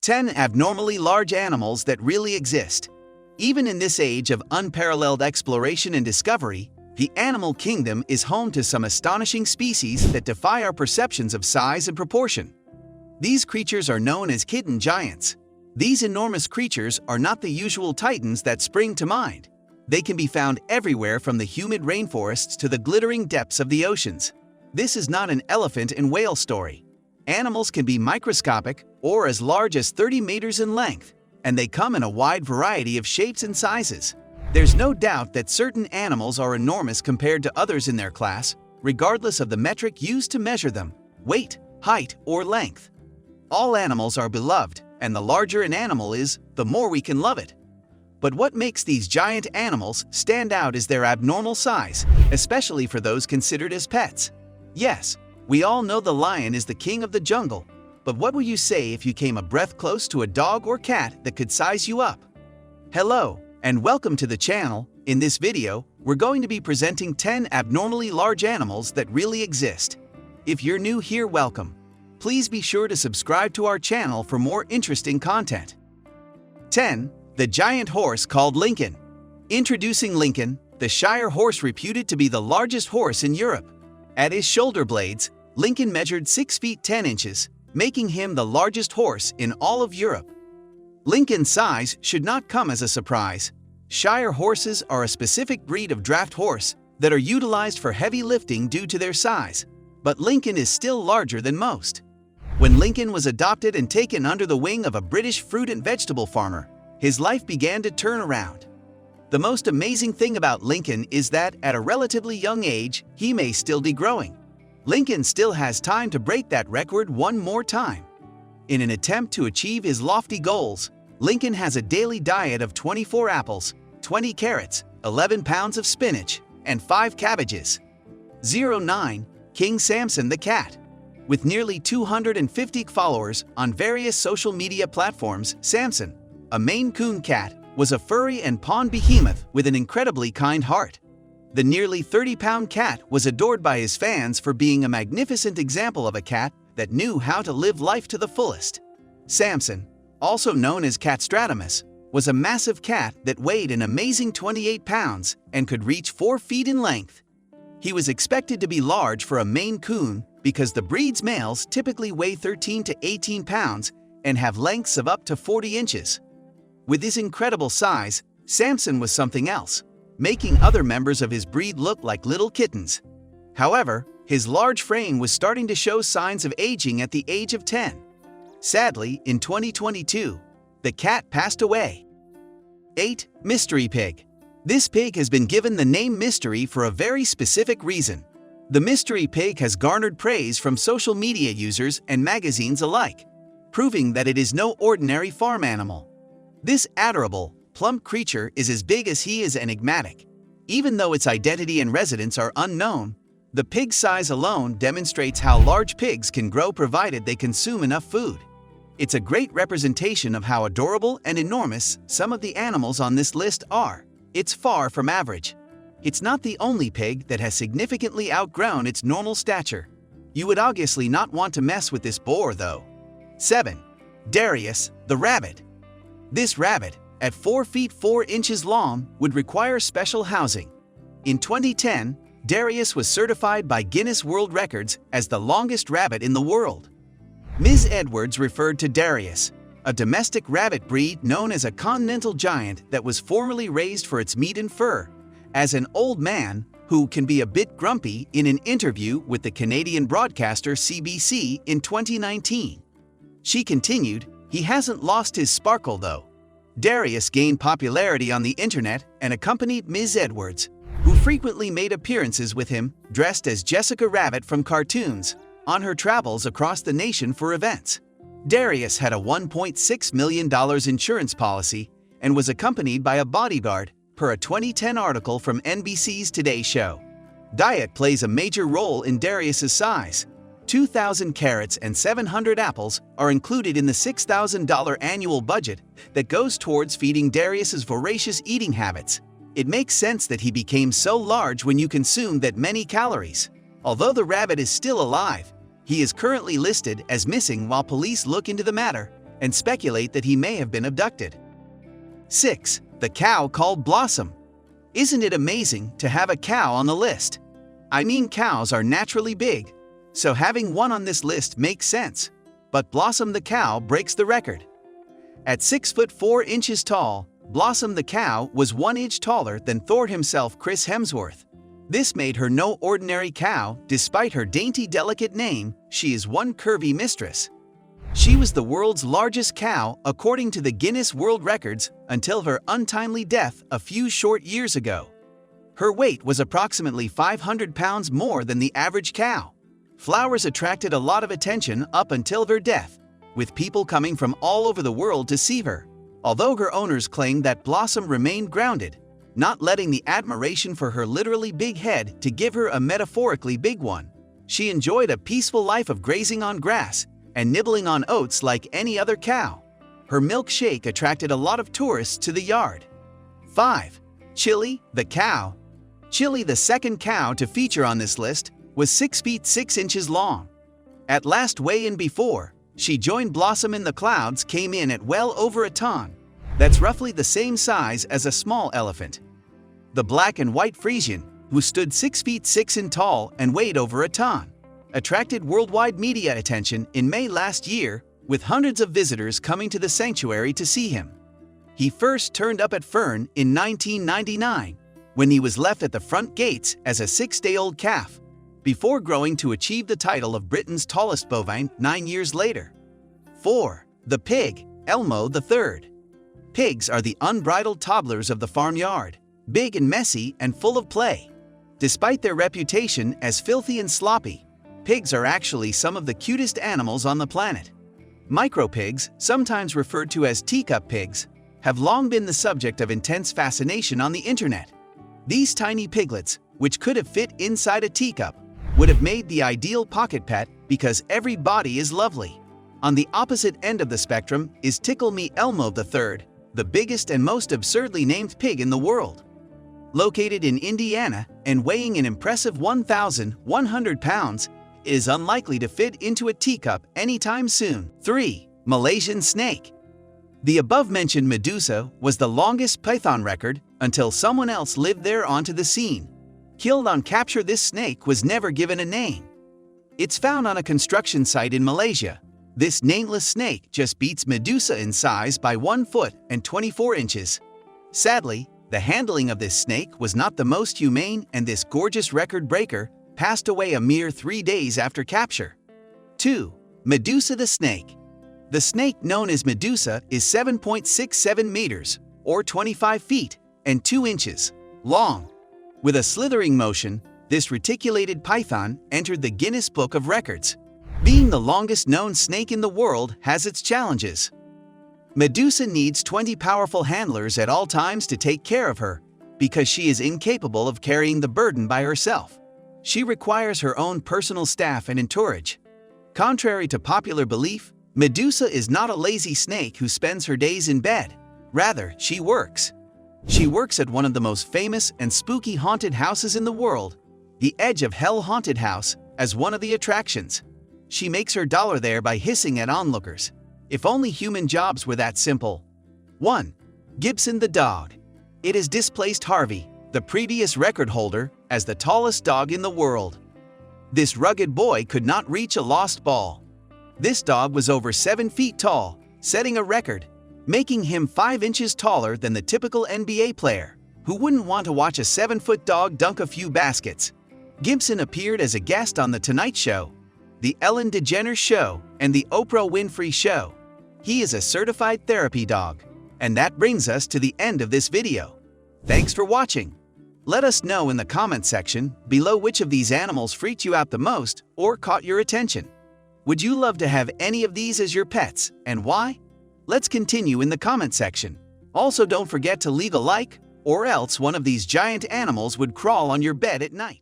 10 abnormally large animals that really exist. Even in this age of unparalleled exploration and discovery, the animal kingdom is home to some astonishing species that defy our perceptions of size and proportion. These creatures are known as hidden giants. These enormous creatures are not the usual titans that spring to mind. They can be found everywhere from the humid rainforests to the glittering depths of the oceans. This is not an elephant and whale story. Animals can be microscopic or as large as 30 meters in length, and they come in a wide variety of shapes and sizes. There's no doubt that certain animals are enormous compared to others in their class, regardless of the metric used to measure them: weight, height, or length. All animals are beloved, and the larger an animal is, the more we can love it. But what makes these giant animals stand out is their abnormal size, especially for those considered as pets. Yes, we all know the lion is the king of the jungle, but what will you say if you came a breath close to a dog or cat that could size you up? Hello, and welcome to the channel. In this video, we're going to be presenting 10 abnormally large animals that really exist. If you're new here, welcome. Please be sure to subscribe to our channel for more interesting content. 10. The giant horse called Lincoln. Introducing Lincoln, the Shire horse reputed to be the largest horse in Europe. At his shoulder blades, Lincoln measured 6 feet 10 inches, making him the largest horse in all of Europe. Lincoln's size should not come as a surprise. Shire horses are a specific breed of draft horse that are utilized for heavy lifting due to their size, but Lincoln is still larger than most. When Lincoln was adopted and taken under the wing of a British fruit and vegetable farmer, his life began to turn around. The most amazing thing about Lincoln is that at a relatively young age, he may still be growing. Lincoln still has time to break that record one more time. In an attempt to achieve his lofty goals, Lincoln has a daily diet of 24 apples, 20 carrots, 11 pounds of spinach, and 5 cabbages. 09. King Samson the cat. With nearly 250 followers on various social media platforms, Samson, a Maine Coon cat, was a furry and pawn behemoth with an incredibly kind heart. The nearly 30-pound cat was adored by his fans for being a magnificent example of a cat that knew how to live life to the fullest. Samson, also known as Catstradamus, was a massive cat that weighed an amazing 28 pounds and could reach 4 feet in length. He was expected to be large for a Maine Coon because the breed's males typically weigh 13 to 18 pounds and have lengths of up to 40 inches. With his incredible size, Samson was something else, making other members of his breed look like little kittens. However, his large frame was starting to show signs of aging at the age of 10. Sadly, in 2022, the cat passed away. 8. Mystery Pig. This pig has been given the name Mystery for a very specific reason. The Mystery Pig has garnered praise from social media users and magazines alike, proving that it is no ordinary farm animal. This adorable, plump creature is as big as he is enigmatic. Even though its identity and residence are unknown, the pig's size alone demonstrates how large pigs can grow provided they consume enough food. It's a great representation of how adorable and enormous some of the animals on this list are. It's far from average. It's not the only pig that has significantly outgrown its normal stature. You would obviously not want to mess with this boar, though. 7. Darius, the rabbit. This rabbit, at 4 feet 4 inches long, would require special housing. In 2010, Darius was certified by Guinness World Records as the longest rabbit in the world. Ms. Edwards referred to Darius, a domestic rabbit breed known as a continental giant that was formerly raised for its meat and fur, as an old man who can be a bit grumpy in an interview with the Canadian broadcaster CBC in 2019. She continued, "He hasn't lost his sparkle though." Darius gained popularity on the internet and accompanied Ms. Edwards, who frequently made appearances with him, dressed as Jessica Rabbit from cartoons, on her travels across the nation for events. Darius had a $1.6 million insurance policy and was accompanied by a bodyguard, per a 2010 article from NBC's Today Show. Diet plays a major role in Darius's size. 2,000 carrots and 700 apples are included in the $6,000 annual budget that goes towards feeding Darius's voracious eating habits. It makes sense that he became so large when you consume that many calories. Although the rabbit is still alive, he is currently listed as missing while police look into the matter, and speculate that he may have been abducted. 6. The cow called Blossom. Isn't it amazing to have a cow on the list? I mean, cows are naturally big, so having one on this list makes sense. But Blossom the cow breaks the record. At 6 foot 4 inches tall, Blossom the cow was 1 inch taller than Thor himself, Chris Hemsworth. This made her no ordinary cow. Despite her dainty, delicate name, she is one curvy mistress. She was the world's largest cow according to the Guinness World Records until her untimely death a few short years ago. Her weight was approximately 500 pounds more than the average cow. Flowers attracted a lot of attention up until her death, with people coming from all over the world to see her, although her owners claimed that Blossom remained grounded, not letting the admiration for her literally big head to give her a metaphorically big one. She enjoyed a peaceful life of grazing on grass and nibbling on oats like any other cow. Her milkshake attracted a lot of tourists to the yard. 5. Chili the cow. Chili, the second cow to feature on this list, was 6 feet 6 inches long. At last weigh-in before she joined Blossom in the clouds came in at well over a ton. That's roughly the same size as a small elephant. The black and white Frisian, who stood 6 feet 6 in tall and weighed over a ton, attracted worldwide media attention in May last year, with hundreds of visitors coming to the sanctuary to see him. He first turned up at Fern in 1999, when he was left at the front gates as a 6-day-old calf, before growing to achieve the title of Britain's tallest bovine 9 years later. 4. The pig, Elmo III. Pigs are the unbridled toddlers of the farmyard, big and messy and full of play. Despite their reputation as filthy and sloppy, pigs are actually some of the cutest animals on the planet. Micropigs, sometimes referred to as teacup pigs, have long been the subject of intense fascination on the internet. These tiny piglets, which could have fit inside a teacup, would have made the ideal pocket pet because every body is lovely. On the opposite end of the spectrum is Tickle Me Elmo III, the biggest and most absurdly named pig in the world. Located in Indiana and weighing an impressive 1,100 pounds, it is unlikely to fit into a teacup anytime soon. 3. Malaysian snake. The above-mentioned Medusa was the longest python record until someone else lived there onto the scene. Killed on capture, this snake was never given a name. It's found on a construction site in Malaysia. This nameless snake just beats Medusa in size by 1 foot and 24 inches. Sadly, the handling of this snake was not the most humane, and this gorgeous record breaker passed away a mere 3 days after capture. 2. Medusa the snake. The snake known as Medusa is 7.67 meters, or 25 feet, and 2 inches long. With a slithering motion, this reticulated python entered the Guinness Book of Records. Being the longest known snake in the world has its challenges. Medusa needs 20 powerful handlers at all times to take care of her, because she is incapable of carrying the burden by herself. She requires her own personal staff and entourage. Contrary to popular belief, Medusa is not a lazy snake who spends her days in bed. Rather, she works. She works at one of the most famous and spooky haunted houses in the world, the Edge of Hell Haunted House, as one of the attractions. She makes her dollar there by hissing at onlookers. If only human jobs were that simple. 1. Gibson the dog. It has displaced Harvey, the previous record holder, as the tallest dog in the world. This rugged boy could not reach a lost ball. This dog was over 7 feet tall, setting a record, making him 5 inches taller than the typical NBA player, who wouldn't want to watch a 7-foot dog dunk a few baskets. Gibson appeared as a guest on The Tonight Show, The Ellen DeGeneres Show, and The Oprah Winfrey Show. He is a certified therapy dog. And that brings us to the end of this video. Thanks for watching. Let us know in the comment section below which of these animals freaked you out the most or caught your attention. Would you love to have any of these as your pets, and why? Let's continue in the comment section. Also, don't forget to leave a like, or else one of these giant animals would crawl on your bed at night.